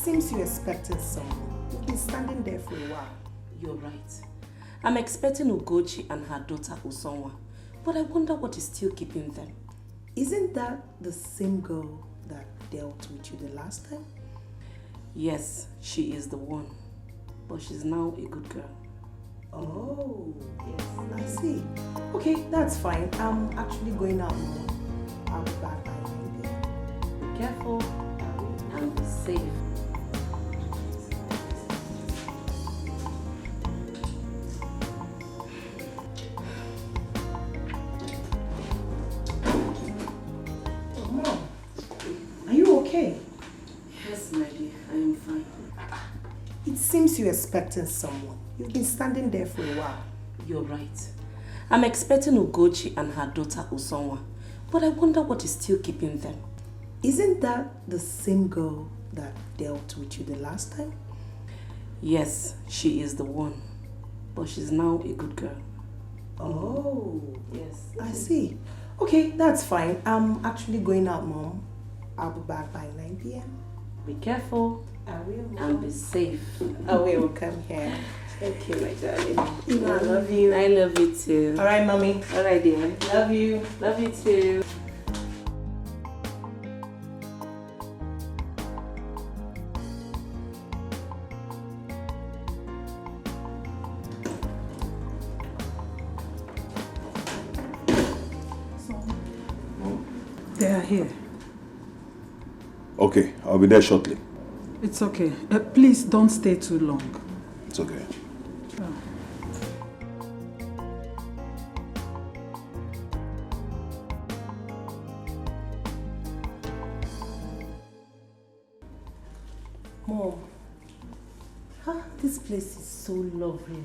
seems you're expecting someone. You've been standing there for a while. You're right. I'm expecting Ugochi and her daughter Usonwa, but I wonder what is still keeping them. Isn't that the same girl that dealt with you the last time? Yes, she is the one, but she's now a good girl. Oh, yes, I see. Okay, that's fine. I'm actually going out now. I'll be back by 9 p.m. Be careful and be safe. Mom, are you okay? Yes, my dear, I am fine. It seems you're expecting someone. You've been standing there for a while. You're right. I'm expecting Ugochi and her daughter Usonwa, but I wonder what is still keeping them. Isn't that the same girl that dealt with you the last time? Yes, she is the one, but she's now a good girl. Oh, Yes, I see. Okay, that's fine. I'm actually going out, Mom. I'll be back by 9 p.m. Be careful I will. and be safe. I will come here. Okay, my darling. You know I love you. I love you too. All right, Mommy. All right, dear. Love you. Love you too. They are here. Okay, I'll be there shortly. It's okay. Please don't stay too long. It's okay. Mom, this place is so lovely.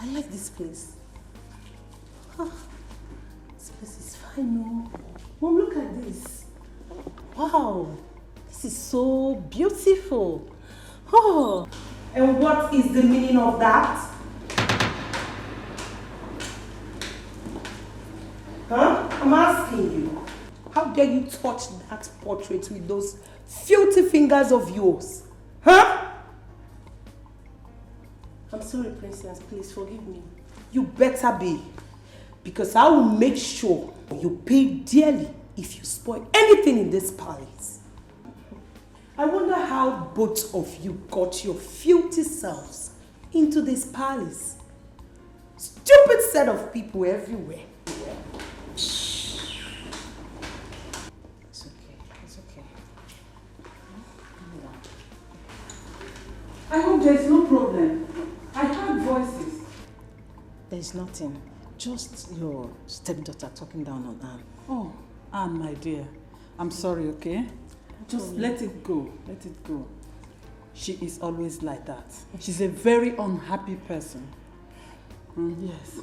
I like this place. This place is fine, no? Mom, look at this. Wow, this is so beautiful. Oh, and what is the meaning of that? I'm asking you. How dare you touch that portrait with those filthy fingers of yours? I'm sorry, Princess. Please forgive me. You better be. Because I will make sure you pay dearly if you spoil anything in this palace. I wonder how both of you got your filthy selves into this palace. Stupid set of people everywhere. It's okay. It's okay. I hope there's no problem. I heard voices. There's nothing. Just your stepdaughter talking down on Anne. Oh, Anne, my dear. I'm sorry, okay? Just let it go. Let it go. She is always like that. She's a very unhappy person. Yes.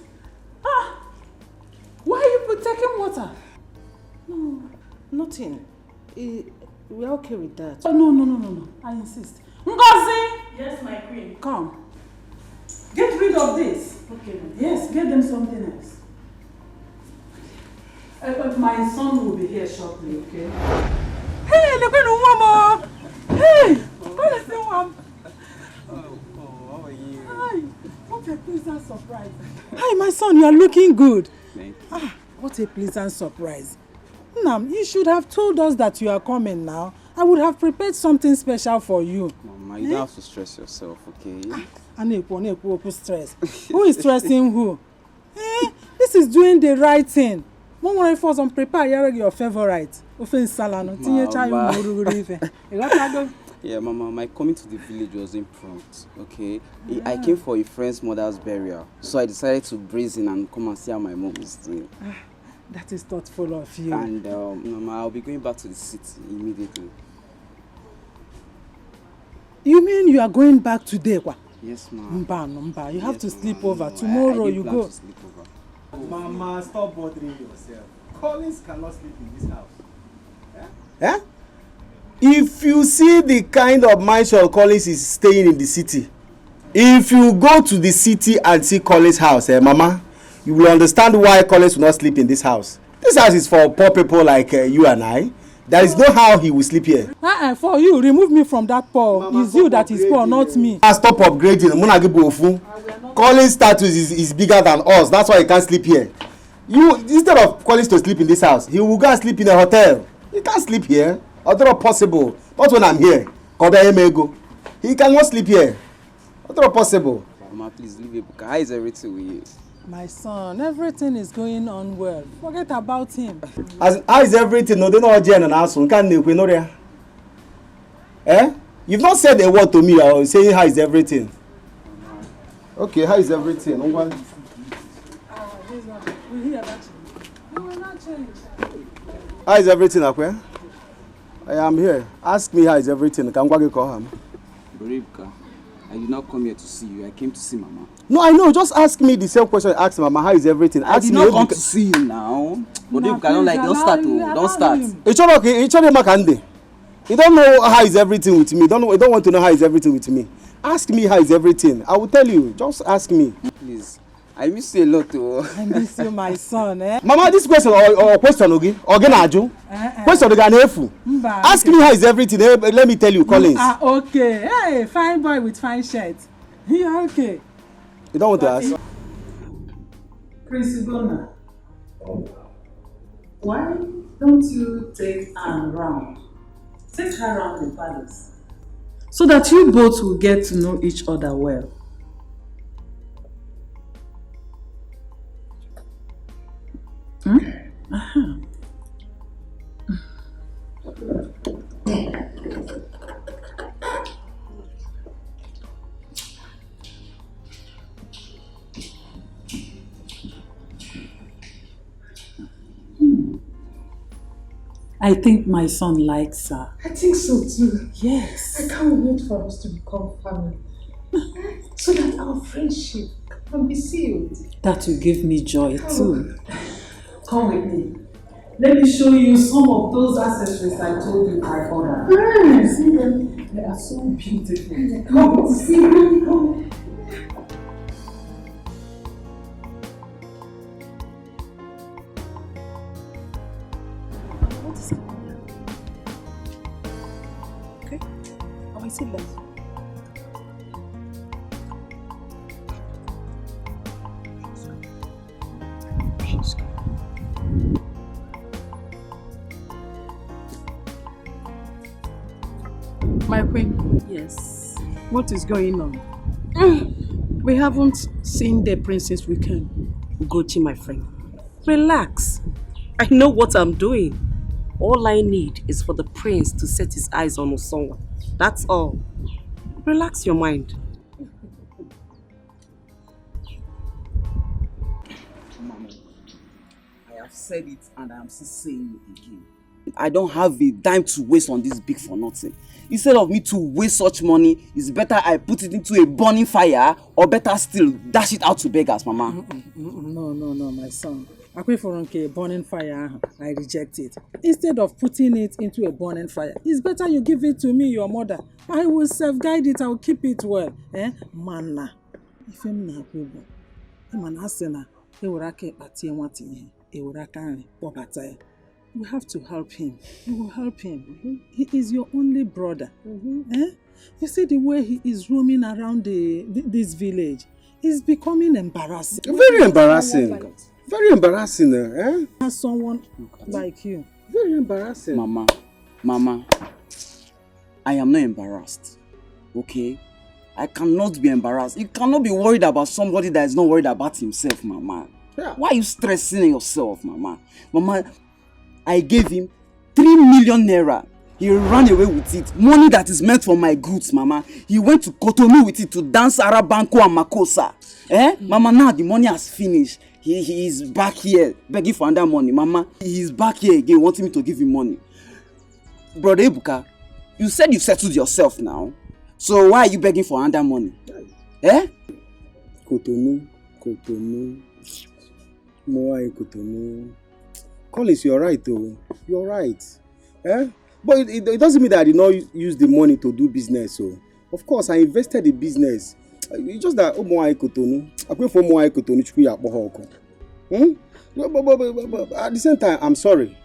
Why are you taking water? No, nothing. We're okay with that. Oh, no. I insist. Ngozi! Yes, my queen. Come. Get rid of this. Okay. Yes, get them something else. But my son will be here shortly, okay? Hey, look at the mama! Hey! What is the one? Oh, how are you? Hi! What a pleasant surprise. Hi, my son, you are looking good. Thank you. What a pleasant surprise. Nam, you should have told us that you are coming now. I would have prepared something special for you. Mama, you don't have to stress yourself, okay? Stress. Who is stressing who? This is doing the right thing. One worry for some prepare your favorite. Yeah, Mama, my coming to the village was impromptu, okay? I came for a friend's mother's burial, so I decided to breeze in and come and see how my mom is doing. That is thoughtful of you. And, Mama, I'll be going back to the city immediately. You mean you are going back today, Kwa? Yes, ma'am. You have to sleep over. Tomorrow you go. To sleep over. Mama, stop bothering yourself. Collins cannot sleep in this house. Eh? If you see the kind of mansion Collins is staying in the city, if you go to the city and see Collins' house, Mama, you will understand why Collins will not sleep in this house. This house is for poor people like you and I. There is no how he will sleep here. For you, remove me from that poor. It's you that is poor, not me. Stop upgrading. Collins' status is bigger than us. That's why he can't sleep here. You, instead of Collins to sleep in this house, he will go and sleep in a hotel. He can't sleep here. Although possible. Not when I'm here. He cannot sleep here. Although possible. Mama, please leave it. How is everything with you? My son, everything is going on well. Forget about him. How is everything? No, they know Jen and Asun. Eh? You've not said a word to me or saying how is everything. Okay, how is everything? We hear that. You will not change. How is everything, Akwe? I am here. Ask me how is everything. Can I call him? Rebecca, I did not come here to see you. I came to see Mama. No, I know. Just ask me the same question I asked Mama. How is everything? I did not come to see you now. But Rebecca, don't start. Don't start. It's okay. It's okay. You don't know how is everything with me. You don't want to know how is everything with me. Ask me how is everything. I will tell you. Just ask me. Please. I miss you a lot too. I miss you, my son, eh? Mama, this question or question again? Question again. Ask me how is everything. Let me tell you, Collins. Okay. Hey, fine boy with fine shirt. Yeah, okay. You don't want to ask? Principal, why don't you take Anne round? Take her around the palace. So that you both will get to know each other well. I think my son likes her. I think so too. Yes. I can't wait for us to become family. So that our friendship can be sealed. That will give me joy too. Come with me. Let me show you some of those accessories I told you I ordered. See them? They are so beautiful. Come, see them. Come. What is happening? Okay. I will see left. My queen. Yes. What is going on? We haven't seen the princess weekend. Ugochi, my friend. Relax. I know what I'm doing. All I need is for the prince to set his eyes on Usonwa. That's all. Relax your mind. Mama, I have said it and I am still saying it again. I don't have a dime to waste on this big for nothing. Instead of me to waste such money, it's better I put it into a burning fire, or better still, dash it out to beggars, Mama. No, my son. I pray for a burning fire. I reject it. Instead of putting it into a burning fire, it's better you give it to me, your mother. I will self-guide it. I will keep it well. Manna. If I'm not good, I'm an asena. We have to help him. We will help him. He is your only brother. You see the way he is roaming around this village. It's becoming embarrassing. Very embarrassing. Very embarrassing. As someone like you. Very embarrassing. Mama, I am not embarrassed. Okay? I cannot be embarrassed. You cannot be worried about somebody that is not worried about himself, Mama. Yeah. Why are you stressing yourself, Mama? Mama, I gave him 3 million naira. He ran away with it. Money that is meant for my goods, Mama. He went to Cotonou with it to dance Arabanko and Makosa. Mama, now the money has finished. He is back here begging for another money. Mama, he is back here again wanting me to give him money. Brother Ebuka, you said you settled yourself now. So why are you begging for another money? Cotonou. Cotonou. Collins, you're right though. You're right. But it doesn't mean that I did not use the money to do business. So, of course, I invested in business. It's just that I pay for more Cotonou. But at the same time, I'm sorry.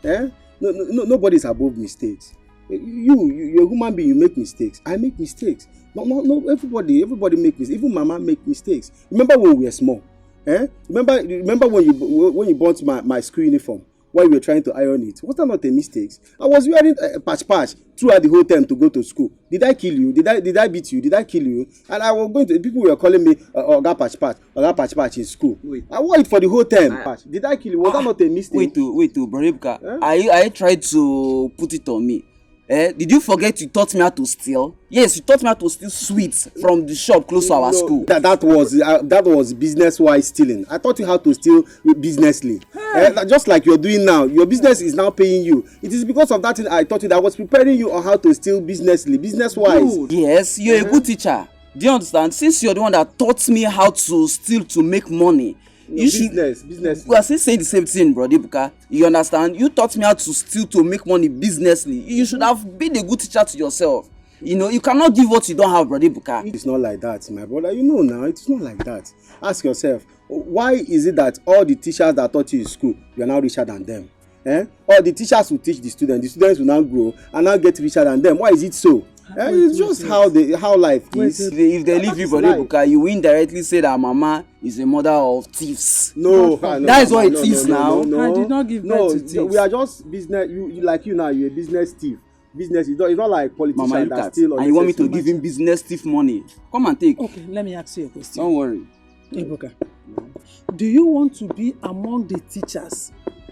Nobody is above mistakes. You're a human being, you make mistakes. I make mistakes. No, everybody make mistakes. Even mama make mistakes. Remember when we were small? Remember when you bought my school uniform while we were trying to iron it? Was that not a mistake? I was wearing a patch throughout the whole time to go to school. Did I kill you? Did I beat you? Did I kill you? And I was going to, people were calling me Oga patch in school. Wait. I wore it for the whole time. Did I kill you? Was that not a mistake? Wait, Brother. I tried to put it on me. Did you forget you taught me how to steal? Yes, you taught me how to steal sweets from the shop close to our school. That was business-wise stealing. I taught you how to steal businessly. Just like you're doing now. Your business is now paying you. It is because of that thing I taught you that I was preparing you on how to steal businessly, business-wise. Yes, you're a good teacher. Do you understand? Since you're the one that taught me how to steal to make money, business. We are still saying the same thing, Brother Buka. You understand? You taught me how to steal to make money businessly. You should have been a good teacher to yourself. You cannot give what you don't have, Brother Buka. It's not like that, my brother. You know now, it's not like that. Ask yourself, why is it that all the teachers that taught you in school, you are now richer than them? All the teachers who teach the students will now grow and now get richer than them. Why is it so? It's just how life is. If they leave you, Brother Buka, you will indirectly say that Mama is a mother of thieves. No, that is what it is now. I did not give birth to thieves. We are just business. You like you now. You're a business thief. Business. It's not like politician Mama, that steal. And you want me to give him business thief money? Come and take. Okay, let me ask you a question. Don't worry. Ibuka, do you want to be among the teachers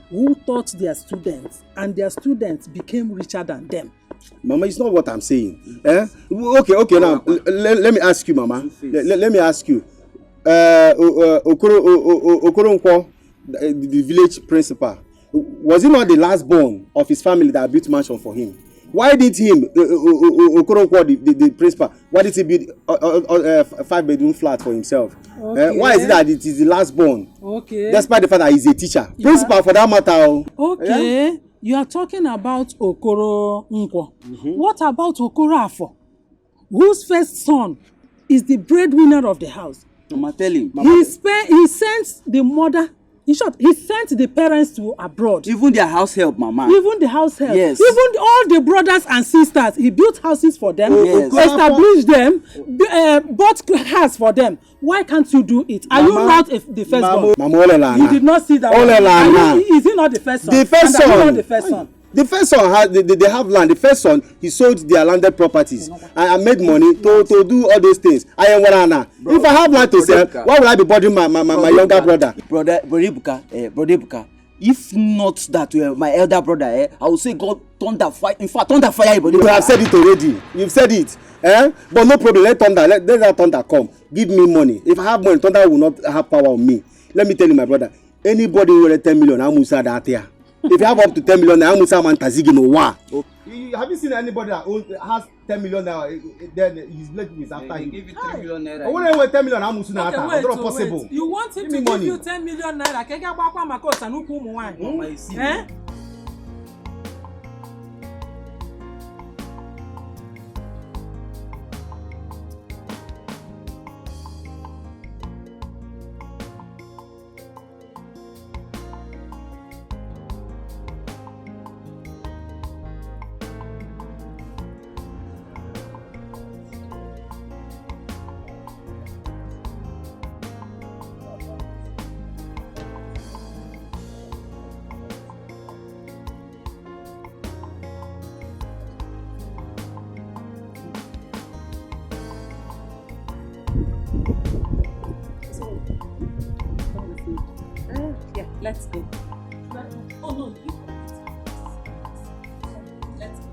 who taught their students and their students became richer than them? Mama, it's not what I'm saying. Okay, now let me ask you, Mama. Let me ask you. Okoronkwo, the village principal, was he not the last born of his family that built mansion for him? Why did him, Okoronkwo, the principal, why did he build a 5-bedroom flat for himself? Okay. Why is it that it is the last born? Okay. Despite the fact that he's a teacher. Yeah. Principal for that matter. Okay. Yeah? You are talking about Okoronkwo. What about Okorafor, whose first son is the breadwinner of the house? Mama, tell him. He sent the mother. In short, he sent the parents to abroad. Even their house help, Mama. Even the house help. Yes. Even all the brothers and sisters, he built houses for them, yes. Established them, bought cars for them. Why can't you do it? Are you not the first one? Mama, you did not see that one. Is he not the first son? The first son. Not the first son. The first son they have land. The first son, he sold their landed properties and made money to do all those things. I am Warana. If I have land to sell, why would I be bothering my younger brother? Brother Buka. If not that my elder brother, I will say God thunder fire. In fact, thunder fire. You have said it already. You've said it. But no problem. Let that thunder come. Give me money. If I have money, thunder will not have power on me. Let me tell you, my brother. Anybody who will 10 million, I'm Musa that here. If you have up to 10 million, I'm Musa man Tazigi no wa. Have you seen anybody that has 10 million now? Then his blood is after him. Give you 3 million naira. I want to 10 million. I'm Musa na ata. It's not possible. You want him to give you 10 million naira? Kega bakwa makosa nuku muwai. Mama, you see. Yeah, let's go. Oh no, you. Let's go.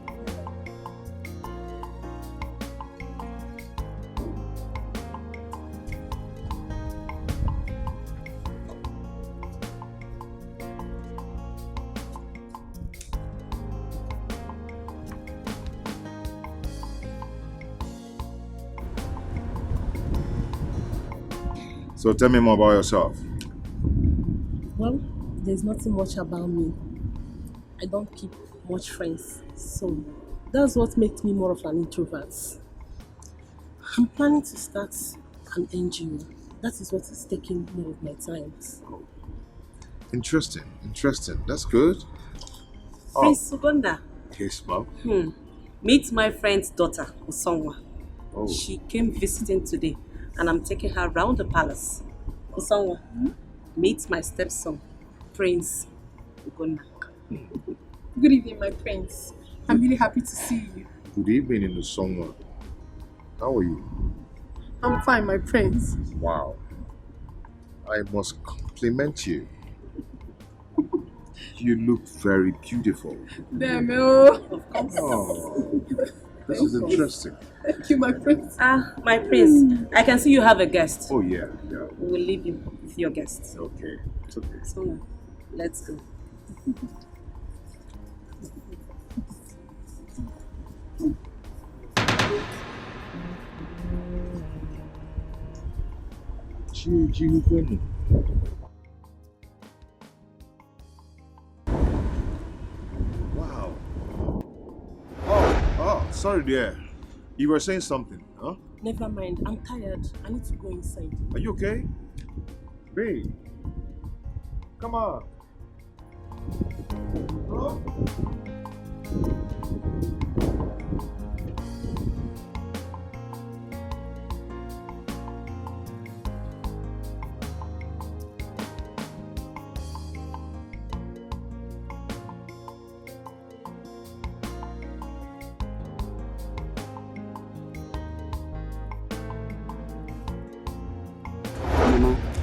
So tell me more about yourself. Well, there's nothing much about me. I don't keep much friends, so that's what makes me more of an introvert. I'm planning to start an NGO. That is what is taking more of my time. Interesting. That's good. Prince Uganda. Yes, ma'am. Meet my friend's daughter, Usonwa. Oh. She came visiting today, and I'm taking her around the palace. Usonwa, meet my stepson, Prince Uganda. Good evening, my prince. I'm really happy to see you. Good evening, Usonwa. How are you? I'm fine, my prince. Wow. I must compliment you. You look very beautiful. Damn, oh. Oh, this is interesting. Thank you, my prince. My prince, I can see you have a guest. Oh, yeah. We will leave you with your guest. Okay, it's okay. So, let's go. Wow. Oh, sorry, dear. You were saying something, huh? Never mind, I'm tired. I need to go inside. Are you okay? Babe. Come on. Hello?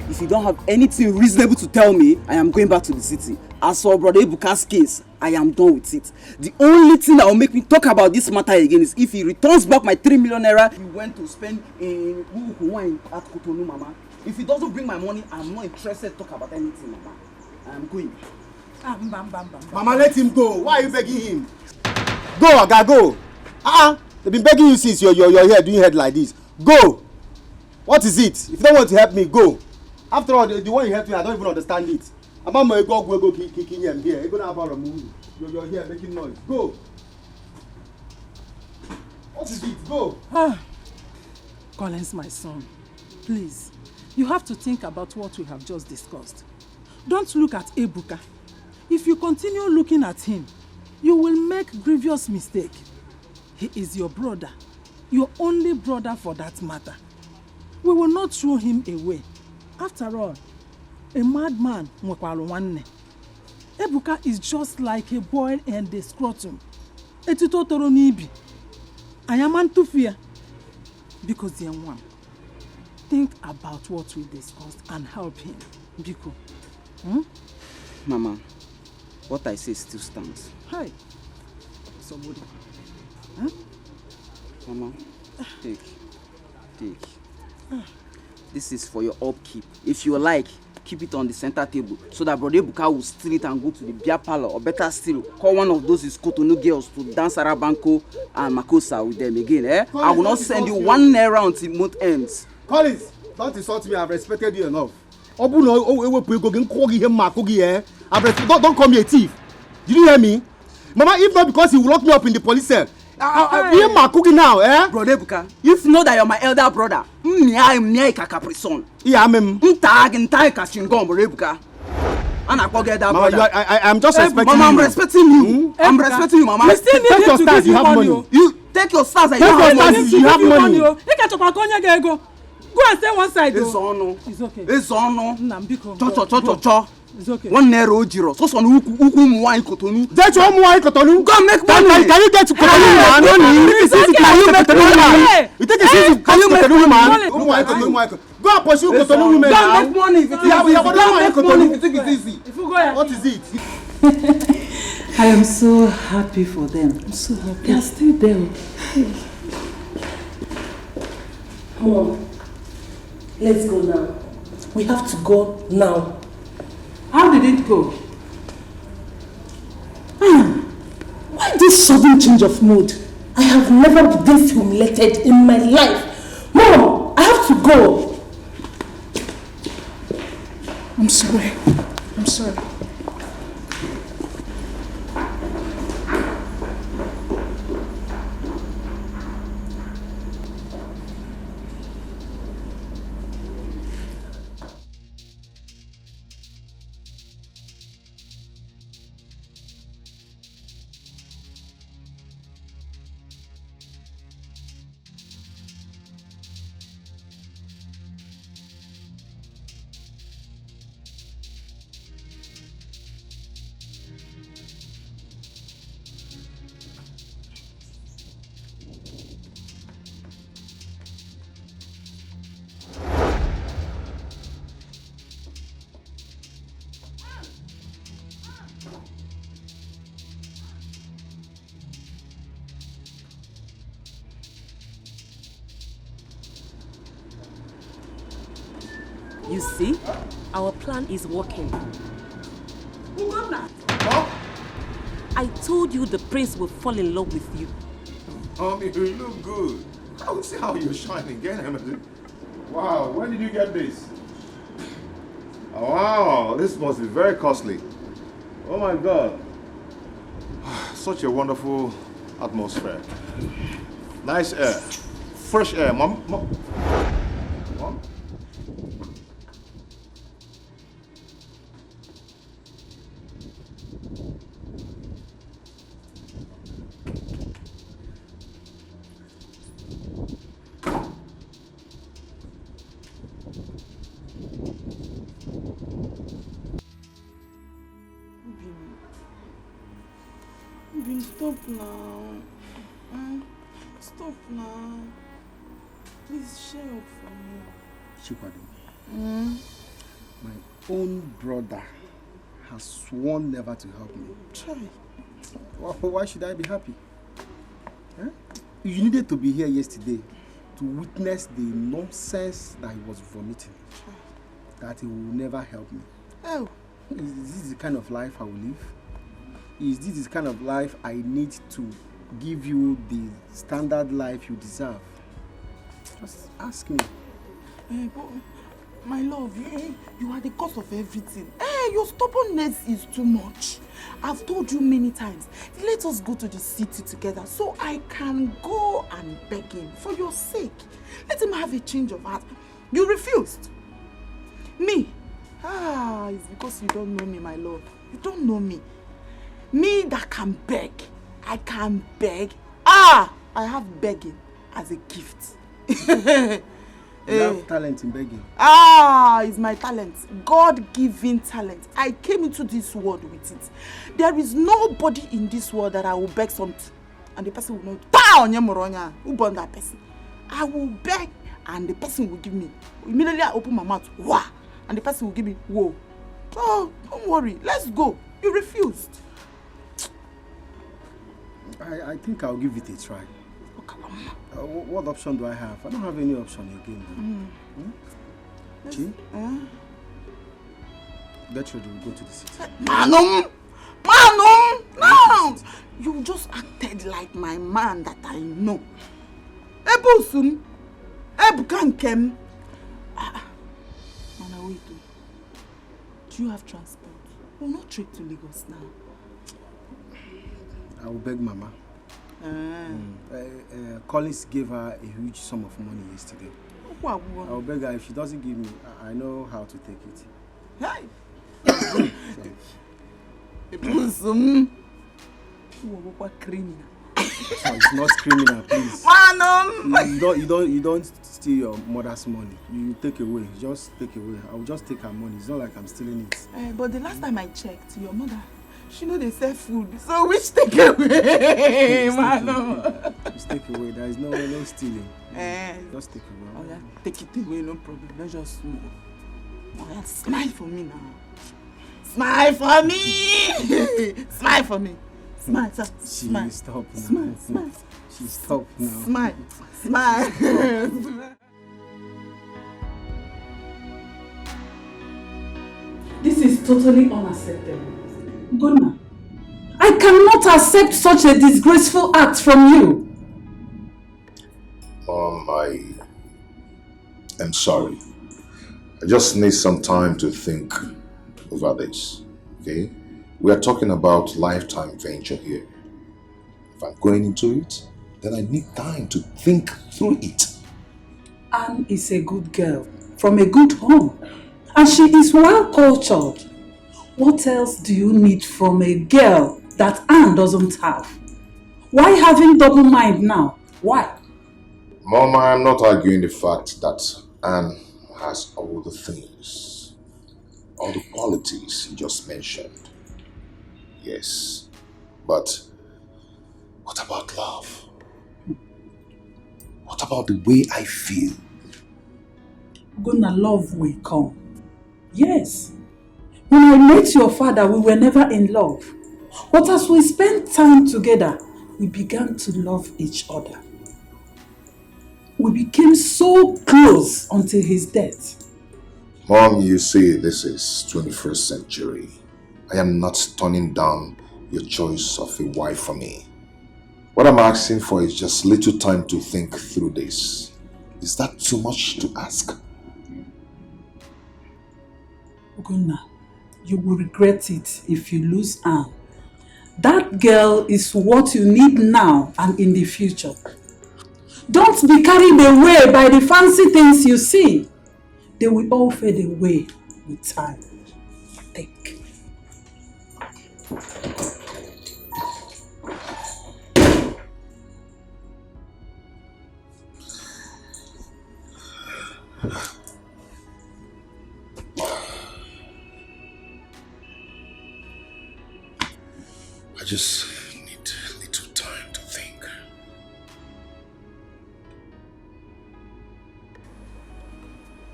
If you don't have anything reasonable to tell me, I am going back to the city. As for Brother Ebuka's case, I am done with it. The only thing that will make me talk about this matter again is if he returns back my 3 million naira he went to spend in wine at Cotonou, Mama. If he doesn't bring my money, I'm not interested to talk about anything, Mama. I am going. Mama, let him go. Why are you begging him? Go, Oga, go. They've been begging you since you're here doing head like this. Go. What is it? If you don't want to help me, go. After all, the one you helped me, I don't even understand it. I'm going to go kicking him here. You're going to have a movie. You're here making noise. Go. What is it? Go. Collins, my son, please, you have to think about what we have just discussed. Don't look at Ebuka. If you continue looking at him, you will make grievous mistake. He is your brother, your only brother for that matter. We will not throw him away. After all, a madman nwekwara nwanne. Ebuka is just like a boy and a scrotum. Etito toro n'ibi. Ayaman tufia. Because the young one, think about what we discussed and help him. Biko. Mama, what I say still stands. Hi. Somebody. Mama, take. This is for your upkeep. If you like, keep it on the center table so that Brother Ebuka will steal it and go to the beer parlor, or better still, call one of those Cotonou girls to dance Arabanko and Makosa with them again. Collins, I will not send you 1 naira until month ends. Collins, don't insult me. I've respected you enough. Don't call me a thief. Did you hear me? Mama, if not because he will lock me up in the police cell, hear my cooking now, Brother Ebuka, if you know that you're my elder brother, I'm yeah, I'm just respecting Mama, I'm you. respecting you. I'm respecting you, Mama. You still need Take your to stars, give you you have money. money. You take your stars and Take you your have stars, money. you have money. You can talk about go. Go and stay one side. It's on. It's okay. It's on. Cho. It's okay. 1 naira ojiro. So son who wine Cotonou. That's one more I Cotonou. Go make money. Can you get to Cotonou, man? You think it's easy to Can you make Cotonou, man? money? Go and pursue Cotonou women Go now. make money if you think it's easy. If you go ahead. What is it? I am so happy for them. I'm so happy. They are still there. Mom, let's go now. We have to go now. How did it go? Why this sudden change of mood? I have never been this humiliated in my life. Mom, I have to go. I'm sorry. You see, our plan is working. I told you the prince will fall in love with you. You look good. I will see how you're shining again, Emily. Wow, when did you get this? Oh, wow, this must be very costly. Oh my God. Such a wonderful atmosphere. Nice air. Fresh air, Mom. Mom? Stop now. Stop now. Please share up for me. Chikwado, my own brother has sworn never to help me. Try. Why should I be happy? Huh? You needed to be here yesterday to witness the nonsense that he was vomiting. That he will never help me. Oh. Is this the kind of life I will live? Is this the kind of life I need to give you the standard life you deserve? Just ask me. But my love, you are the cause of everything. Your stubbornness is too much. I've told you many times, let us go to the city together so I can go and beg him for your sake. Let him have a change of heart. You refused. Me? It's because you don't know me, my love. You don't know me. Me that can beg. I can beg. I have begging as a gift. You have talent in begging. It's my talent. God-given talent. I came into this world with it. There is nobody in this world that I will beg something and the person will not. Who born that person? I will beg and the person will give me. Immediately I open my mouth, wah, and the person will give me, whoa. Oh, don't worry. Let's go. You refused. I think I'll give it a try. What option do I have? I don't have any option again. Chi? Get ready, we'll go to the city. Manum! No! You just acted like my man that I know. Ebusum! Ebukankem! Mana, wait. Do you have transport? We'll not trek to Lagos now. I will beg Mama. Collins gave her a huge sum of money yesterday. I will beg her. If she doesn't give me, I know how to take it. Hey! Ebusum! Criminal. No, it's not criminal, please. You don't steal your mother's money. You take away. Just take away. I will just take her money. It's not like I'm stealing it. But the last time I checked, your mother, she know they sell food. So which take away, man? Just take away. There is no stealing. Just take away. Oh yeah, take it away, no problem. Let's just move. Oh yeah, smile for me now. Smile for me. Smile for me. Smile, sir. Smile. Stop now. Smile. She stopped now. Smile. This is totally unacceptable. Gonna, I cannot accept such a disgraceful act from you. I am sorry. I just need some time to think over this, okay? We are talking about lifetime venture here. If I'm going into it, then I need time to think through it. Anne is a good girl from a good home, and she is well cultured. What else do you need from a girl that Anne doesn't have? Why having double mind now? Why? Mama, I'm not arguing the fact that Anne has all the things, all the qualities you just mentioned. Yes, but what about love? What about the way I feel? Gonna love will come. Yes. When I met your father, we were never in love. But as we spent time together, we began to love each other. We became so close until his death. Mom, you see, this is 21st century. I am not turning down your choice of a wife for me. What I'm asking for is just little time to think through this. Is that too much to ask? Ugonna, you will regret it if you lose Anne. That girl is what you need now and in the future. Don't be carried away by the fancy things you see. They will all fade away with time. Think. I just need little time to think.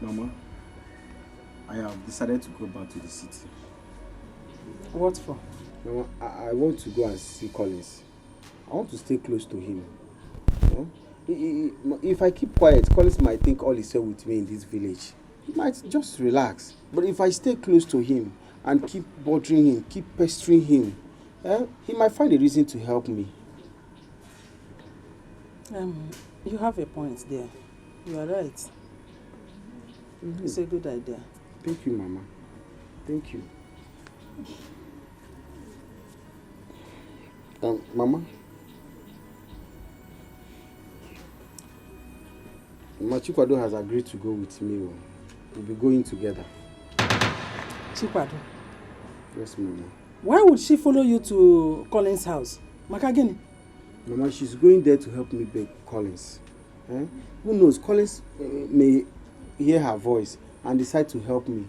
Mama, I have decided to go back to the city. What for? Mama, I want to go and see Collins. I want to stay close to him. If I keep quiet, Collins might think all is well with me in this village. He might just relax. But if I stay close to him and keep bothering him, keep pestering him, he might find a reason to help me. You have a point there. You are right. It's a good idea. Thank you, Mama. Thank you. Mama? Chikwado has agreed to go with me. We'll be going together. Chikwado? Yes, Mama. Why would she follow you to Collins' house? Makagini? Mama, she's going there to help me beg Collins. Who knows, Collins may hear her voice and decide to help me.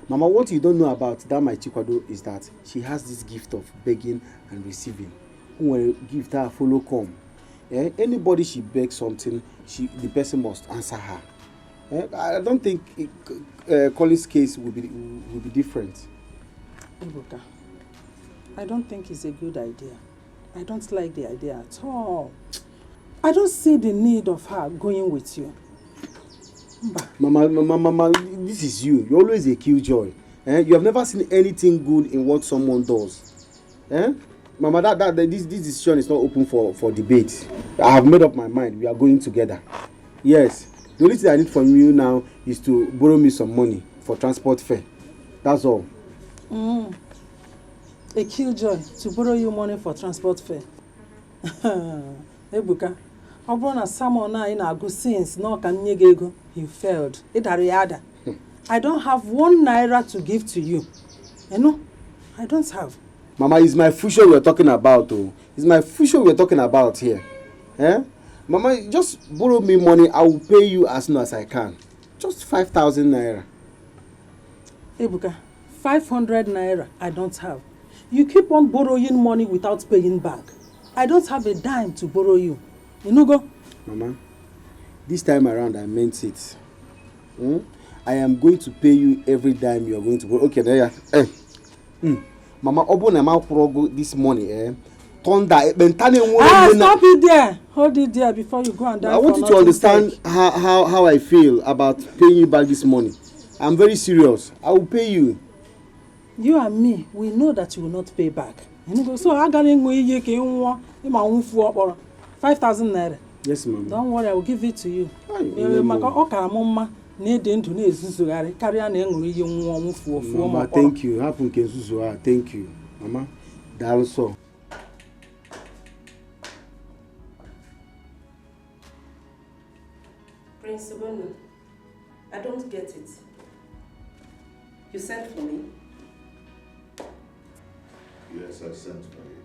Mama, what you don't know about that my Chikwado is that she has this gift of begging and receiving. Who will give her follow come. Anybody she begs something, the person must answer her. I don't think Collins' case will be different. Ibuka, I don't think it's a good idea. I don't like the idea at all. I don't see the need of her going with you. Mama, this is you. You're always a killjoy. You have never seen anything good in what someone does. Mama, this decision is not open for debate. I have made up my mind. We are going together. Yes. The only thing I need from you now is to borrow me some money for transport fare. That's all. A killjoy to borrow you money for transport fare. Ebuka, ọ bụrụ na Samuel na ị na-agụ since na ọ ka nye gị ego, you failed. I don't have 1 naira to give to you. You know, I don't have. Mama, it's my future we're talking about. It's my future we're talking about here. Mama, just borrow me money. I will pay you as soon as I can. Just 5,000 naira. Ebuka, 500 naira I don't have. You keep on borrowing money without paying back. I don't have a dime to borrow you. You know, go. Mama, this time around I meant it. I am going to pay you every dime you are going to borrow. Okay, there you are. Mama, open my mouth this money. Thunder. Stop it there. Hold it there before you go and die. I want you to understand how I feel about paying you back this money. I'm very serious. I will pay you. You and me, we know that you will not pay back. So I got 5,000 naira. Yes, Mama. Don't worry, I will give it to you. Mama, thank you. Thank you. Mama, that's so. Prince Usonwa, I don't get it. You sent for me? Yes, I sent for you.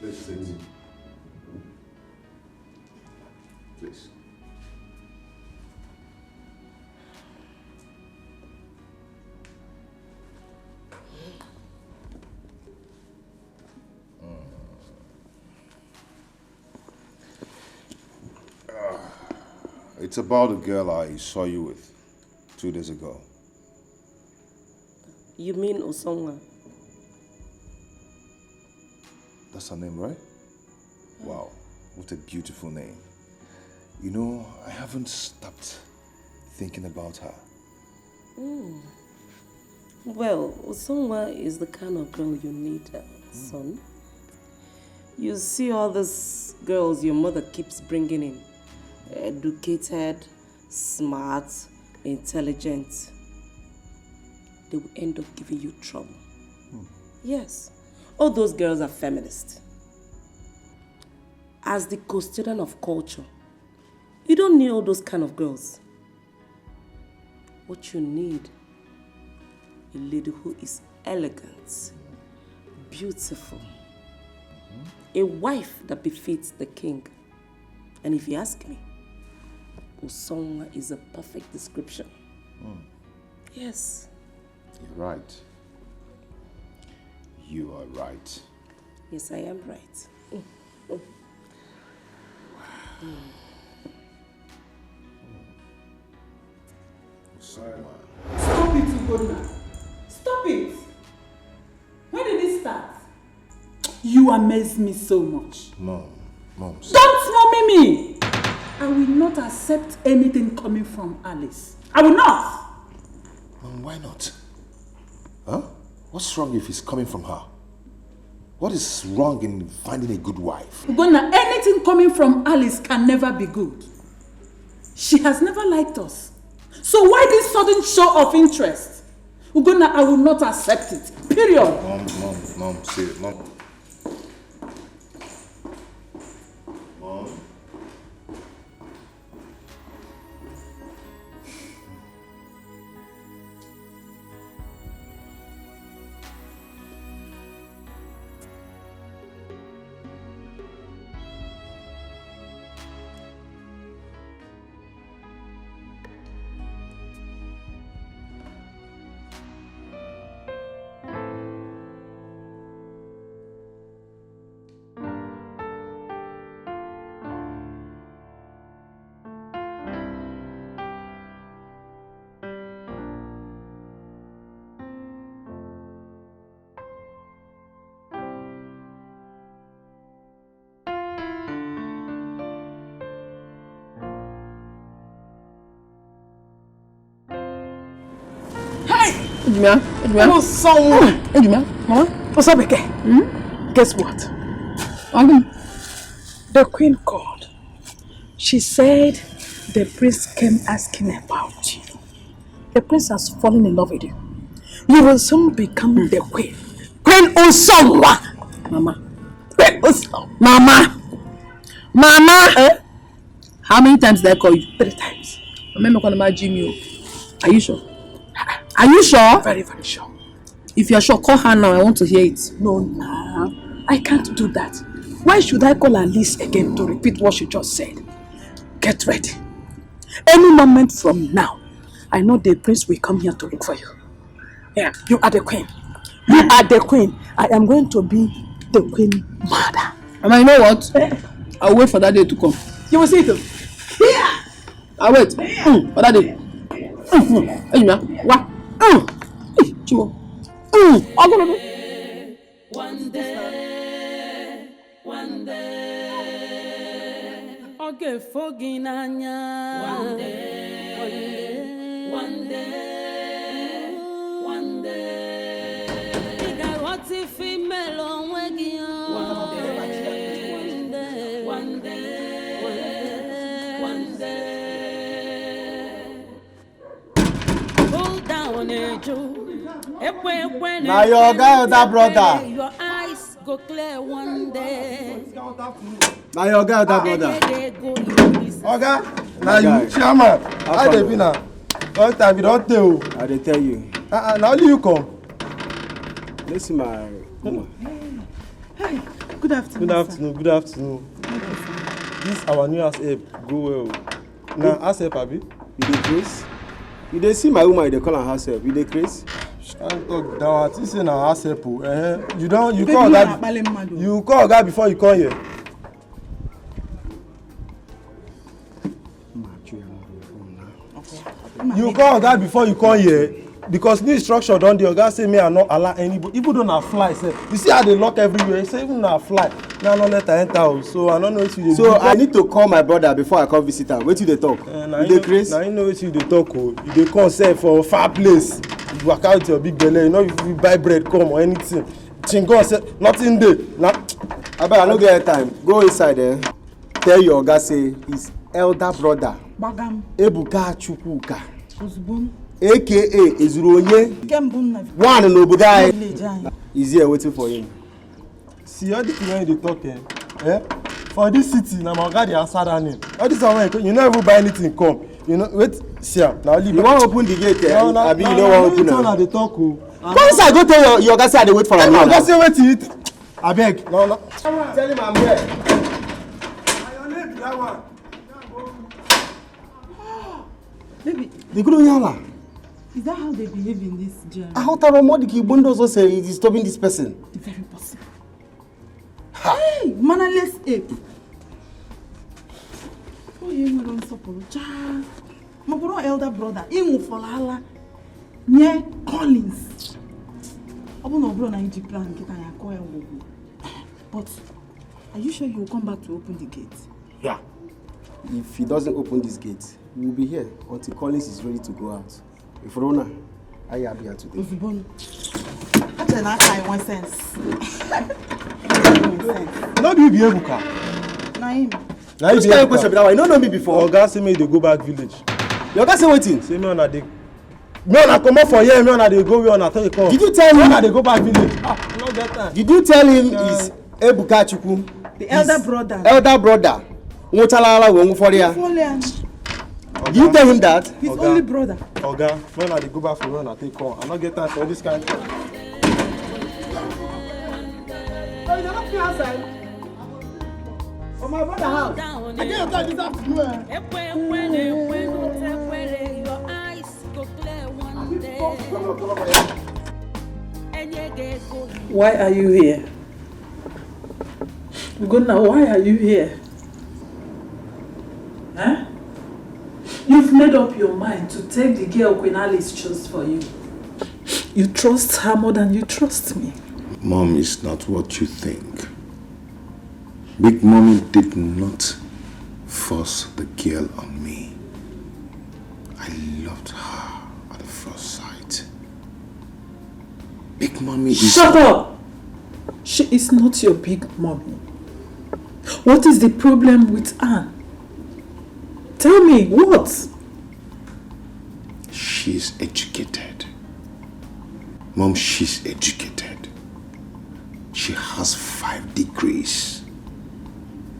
Please sit. Please. It's about the girl I saw you with 2 days ago. You mean Usonwa? That's her name, right? Wow, what a beautiful name. You know, I haven't stopped thinking about her. Well, Usonwa is the kind of girl you need, son. You see all these girls your mother keeps bringing in. Educated, smart, intelligent. They will end up giving you trouble. Yes, all those girls are feminists. As the custodian of culture, you don't need all those kind of girls. What you need, a lady who is elegant, beautiful, a wife that befits the king. And if you ask me, Usonwa is a perfect description. Yes. You're right. You are right. Yes, I am right. Stop it, Ugonna. Stop it. When did it start? You amaze me so much. Mom, Don't mommy me! I will not accept anything coming from Alice. I will not. Mom, why not? Huh? What's wrong if it's coming from her? What is wrong in finding a good wife? Ugonna, anything coming from Alice can never be good. She has never liked us. So why this sudden show of interest? Ugonna, I will not accept it. Period. Mom, seriously, Mom. Mama, what's up, Dikeh? Guess what? The queen called. She said the prince came asking about you. The prince has fallen in love with you. You will soon become the queen. Queen Usonwa! Mama. Queen Usonwa! Mama! How many times did I call you? 3 times. Remember calling my Jimmy? Are you sure? Are you sure? Very, very sure. If you're sure, call her now. I want to hear it. No, I can't do that. Why should I call Alice again to repeat what she just said? Get ready. Any moment from now, I know the prince will come here to look for you. Yeah, you are the queen. You are the queen. I am going to be the queen mother. Mama, you know what? I'll wait for that day to come. You will see it. Yeah. I'll wait for that day. What? Chimo. One day, okay, fogging anya. One day, you got what if female on wagging on. One day, hold down a Joe. Now your guy or that brother? Your eyes go clear one day. Now your guy or that brother? Oga, now you chairman. How they be now? Long time you don't tell. I dey tell you. Now only you come. Listen, my woman. Hi, good afternoon. Good afternoon. This our new house help go well. Now house help abi? You dey craze? You dey see my woman, you dey call her house help. You dey craze? Can't talk down. I think say na house help. You call that. You call guy before you come here. You call guy before you come here. because new instruction don dey oga say me I not allow anybody even though na fly sef you see how they lock everywhere he say even na fly me I no let her enter o so I no know wetin you dey do. So I need to call my brother before I come visit am wetin you dey talk. You dey craze. na you know wetin you dey talk o you dey come sef for far place you waka with your big belle you know if you buy bread come or anything chingon sef nothing dey na. Abeg I no get time go inside tell your oga say his elder brother Ebuka Chukwuka aka Ezuronye one n'obodo anyị is here waiting for him. See all the thing wey you dey talk for this city na my oga dey answer that name all this one wey you no even buy anything come you know wait see am na only. You wan open the gate abi you no wan open am. na dey talk o. Come inside go tell your oga say I dey wait for am. Oga say wetin abeg. No. Tell him I'm here. Na your name be that one. Baby, The good yala. is that how they behave in this jail? How taro Modiki Bondo also say he's disturbing this person? Very possible. Hey, mannerless ape. Oh, you don't support. My brother, elder brother, Imu Folala, near Collins. I don't know bro na you plan get an acquire. But are you sure you will come back to open the gate? Yeah. If he doesn't open this gate, we will be here until Collins is ready to go out. If Rona, I am here today. That's an act in one sense. No be Ebuka. Naim. Now you kind of question that one. You don't know me before. Oga say me dey go back village. Your oga say wetin? Say me una dey. Me una comot for here, me una dey go where una tell you come. Did you tell him? Una dey go back village. I no get time. Did you tell him is Ebuka Chukwu? The elder brother. Elder brother. Nwochalala we Nwoforia. Did you tell him that? His only brother. Oga, when I dey go back for where una take come, I no get time for this kind of thing. Oh, you're not outside. Oh, my brother house. I can't tell this afternoon. Your eyes go clear one day. Why are you here? Ugonna, why are you here? Huh? You've made up your mind to take the girl Queen Alice chose for you. You trust her more than you trust me. Mom is not what you think. Big Mommy did not force the girl on me. I loved her at the first sight. Big Mommy is... Shut up! She is not your big mommy. What is the problem with Anne? Tell me, what? She's educated. Mom, she's educated. She has 5 degrees.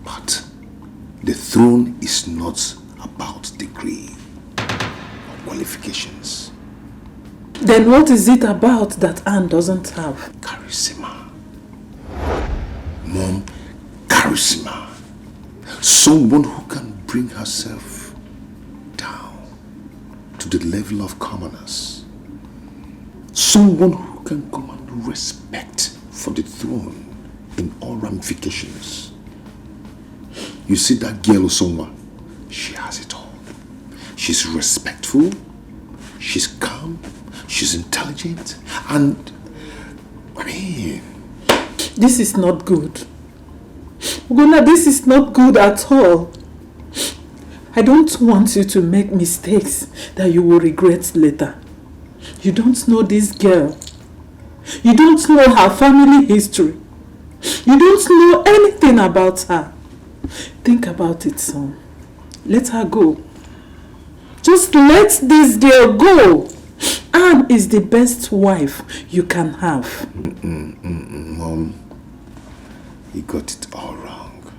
But the throne is not about degree or qualifications. Then what is it about that Anne doesn't have? Charisma. Mom, charisma. Someone who can bring herself down to the level of commoners. Someone who can command respect for the throne in all ramifications. You see that girl Usonwa, she has it all. She's respectful, she's calm, she's intelligent, and I mean... This is not good. Ugonna, this is not good at all. I don't want you to make mistakes that you will regret later. You don't know this girl. You don't know her family history. You don't know anything about her. Think about it, son. Let her go. Just let this girl go. Anne is the best wife you can have. Mom, you got it all wrong.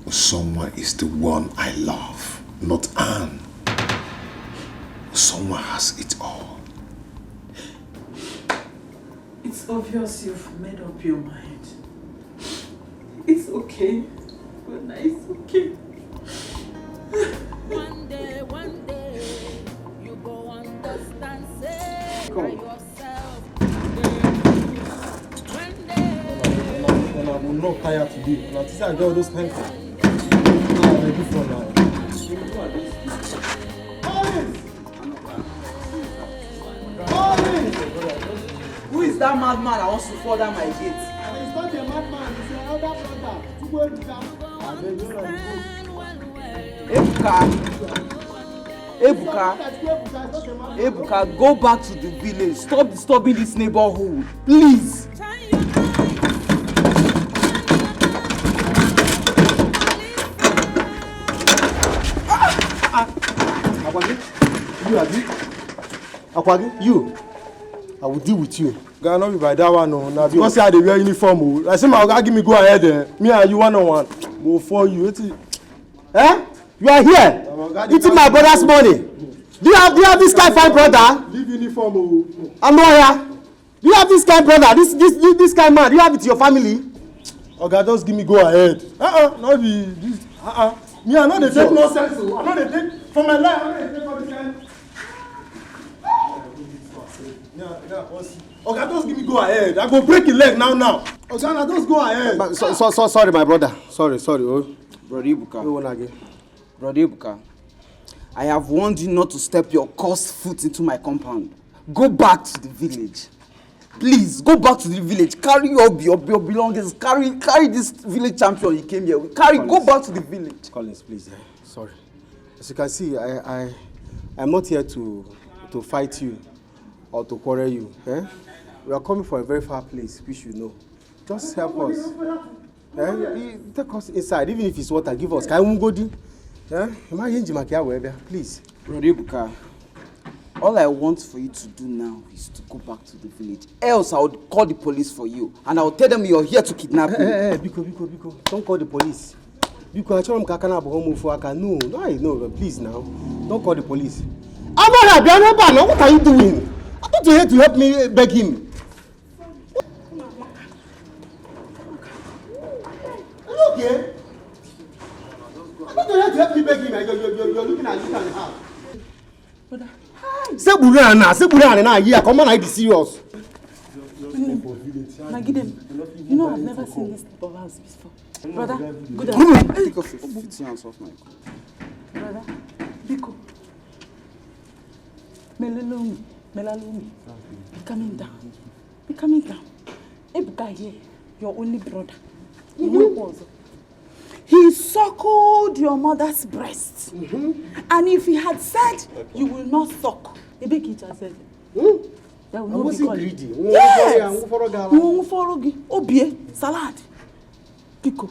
Usonwa is the one I love, not Anne. Usonwa has it all. It's obvious you've made up your mind. It's okay. It's okay. One day, you go understand, say by yourself. One day. I will not tire today. Now, I got all those kind of I'm ready for now. Who is that madman that wants to fall down my gate? It's not a madman, it's an elder brother. Ebuka, go back to the village. Stop disturbing this neighborhood, please. Akwagi, you. I will deal with you. Guy, not be by that one, no. Now because say they wear uniform, I say my guy give me go ahead there. Me and you one-on-one. Go for you. Eh? You are here eating my brother's money. Do you have this kind fine brother? Leave uniform. I'm not here. Do you have this kind brother? This kind man? Do you have it in your family? Okay, just give me go ahead. Not be this. Me, I know they take nonsense. I know they take for my life. I know they take all this kind. Okay, just give me go ahead. I go break your leg now. Okay, just go ahead. Sorry, my brother. Sorry. Oh. Brother Ibuka, I have warned you not to step your cursed foot into my compound. Go back to the village. Please, go back to the village. Carry your belongings. Carry this village champion you came here with. Go back to the village. Collins, please. Sorry. As you can see, I'm not here to fight you or to quarrel you. We are coming from a very far place, which you know. Just help us. Take us inside, even if it's water, give us. Please. Brother Ibuka, all I want for you to do now is to go back to the village. Else I would call the police for you and I will tell them you're here to kidnap me. Biko. Don't call the police. Biko, I told him no, please now. Don't call the police. I'm not happy. What are you doing? I thought you had to help me beg him. Are you okay? I thought you had to help me beg him. You're looking at you and half. Say Burana, here. Come on, I be serious. Nagidem, you know I've never seen this type of house before. Brother, good afternoon. Take off your 15 hands off my brother, Biko. Melalumi. Be coming down. Ebuka here, your only brother. He suckled your mother's breast. And if he had said, you will not suck, Ebeki just said, there will not be greedy. Yes! Obie, salad. Biko,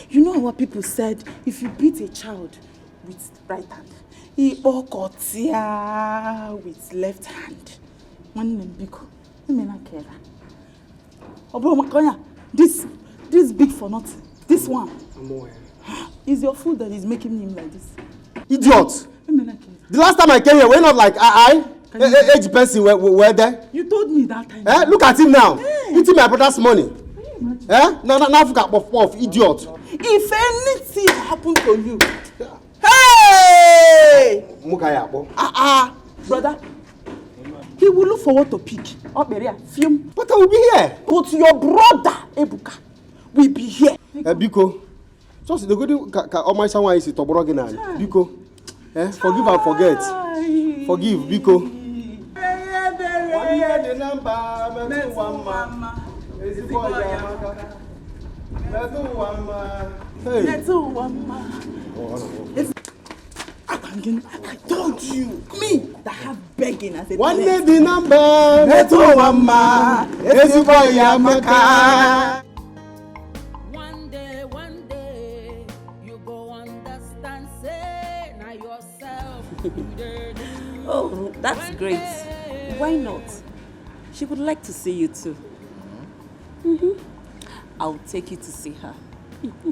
you know what people said, if you beat a child with right hand, he okotia with left hand. One name Biko, you may not care. This big for nothing. This one. Is your food that is making him like this? Idiot! The last time I came here, we're not like age person were there. You told me that time. Look at him now. Eating my brother's money. Now forget puff, idiot. If anything happened to you, hey! Brother, he will look forward to pick. But I will be here. But your brother, Ebuka, will be here. Biko, just the good my someone is Toborogina. Biko, forgive and forget. Forgive, Biko. I told you, me that have begging as a one day the number, One day, you go understand, say, now yourself. Oh, that's great. Why not? She would like to see you too. I'll take you to see her.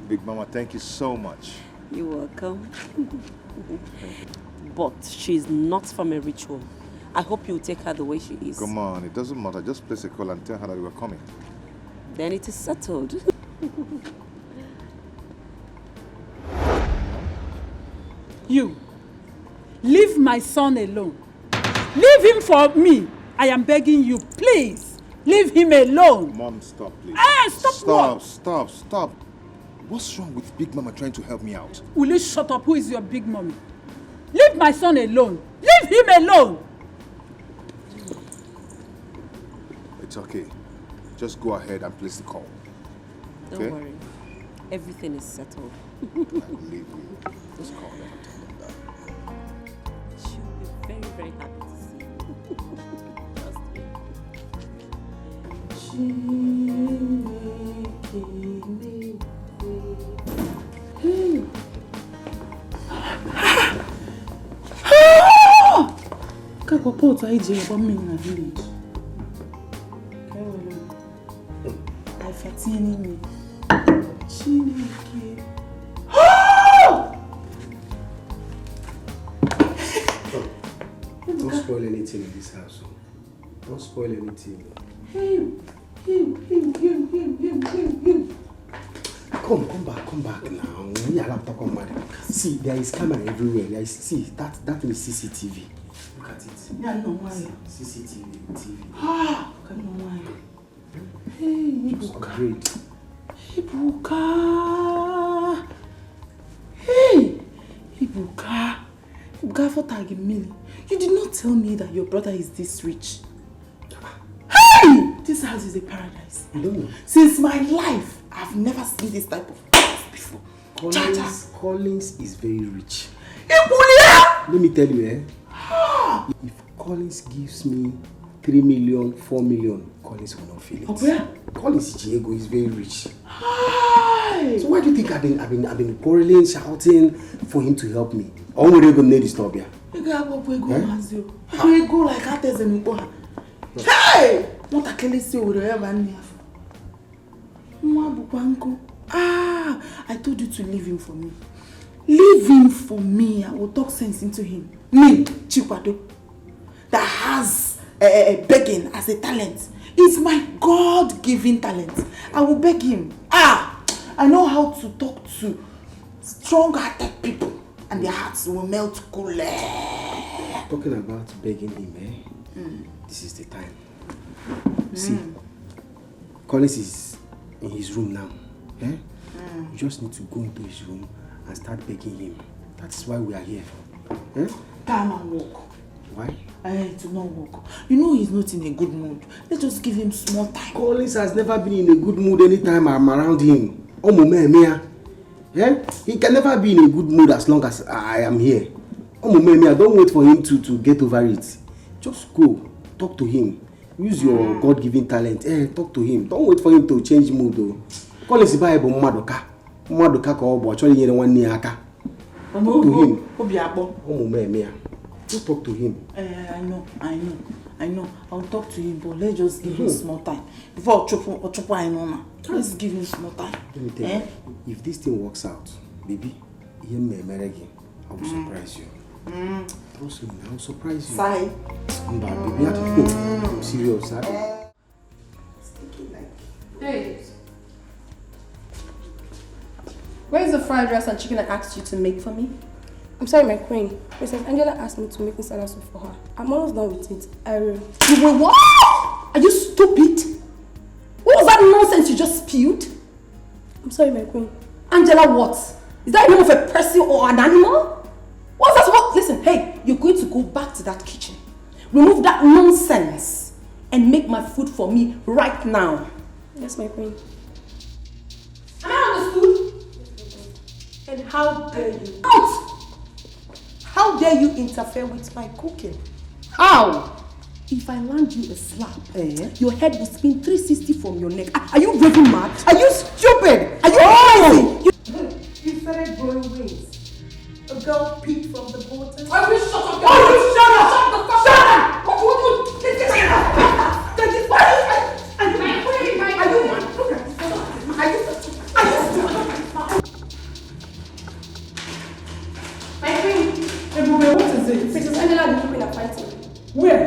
Big Mama, thank you so much. You're welcome. But she's not from a rich home. I hope you'll take her the way she is. Come on, it doesn't matter. Just place a call and tell her that we were coming. Then it is settled. You, leave my son alone. Leave him for me. I am begging you, please. Leave him alone. Mom, stop, please. Stop. What's wrong with Big Mama trying to help me out? Will you shut up? Who is your big mommy? Leave my son alone. Leave him alone. It's okay. Just go ahead and place the call. Okay? Don't worry. Everything is settled. I believe you. Just call them and tell them that. She'll be very, very happy to see you. Trust Kako pot I je ba me na village. I fatini me. Chineke. Don't spoil anything in this house. Don't spoil anything. Him. Come back now. We are laptop on man. See, there is camera everywhere. See, that is CCTV. Look at it. Yeah, no why. CCTV, TV. Come on why. Hey, Ibuka. Great. Ibuka. Hey, Ibuka. Ibuka for tagging me. You did not tell me that your brother is this rich. Hey! This house is a paradise. I don't know. Since my life, I've never seen this type of house before. Collins is very rich. Ibulia! Let me tell you, if Collins gives me 3 million, 4 million, Collins will not feel it. Okay. Collins Diego is very rich. Hi! So why do you think I've been quarreling, shouting for him to help me? Or would you go need to stop here? You go like artists in Uboha. Hey! What I can say with the man. I told you to leave him for me. Leave him for me. I will talk sense into him. Me, Chikwado, that has begging as a talent. It's my God-given talent. I will beg him. I know how to talk to strong-hearted people, and their hearts will melt coolly. Talking about begging him, this is the time. See, Collins is in his room now. You just need to go into his room and start begging him. That's why we are here. Time and walk. Why? To not walk. You know he's not in a good mood. Let's just give him small time. Collins has never been in a good mood anytime I'm around him. He can never be in a good mood as long as I am here. Don't wait for him to get over it. Just go, talk to him. Use your God-given talent. Talk to him. Don't wait for him to change mood though. Collins Bible Madoka. Madoka ko obo chori nyere nwanne aka. Talk to him. Just talk to him. I know. I'll talk to him, but let's just give him small time. Before Ochopo I know now. Let's give him small time. Let me tell you, if this thing works out, baby, I will surprise you. Trust me, I will surprise you. Sai. Baby, I'm serious, Hey. Where's the fried rice and chicken I asked you to make for me? I'm sorry, my queen. Princess Angela asked me to make this salad soup for her. I'm almost done with it. I will. You will what? Are you stupid? What was that nonsense you just spewed? I'm sorry, my queen. Angela, what? Is that a name of a person or an animal? What's that supposed? Listen, hey, you're going to go back to that kitchen. Remove that nonsense and make my food for me right now. Yes, my queen. Am I understood? And how dare you? Out! How dare you interfere with my cooking? How? If I land you a slap, your head will spin 360 from your neck. Are you raving mad? Are you stupid? Are you crazy? You started growing wings. A girl peeped from the bottom. Are you shut up? Are you shut up? Shut the fuck up! What do you do? Are My queen. What is it? Princess Angela and the people are fighting. Where?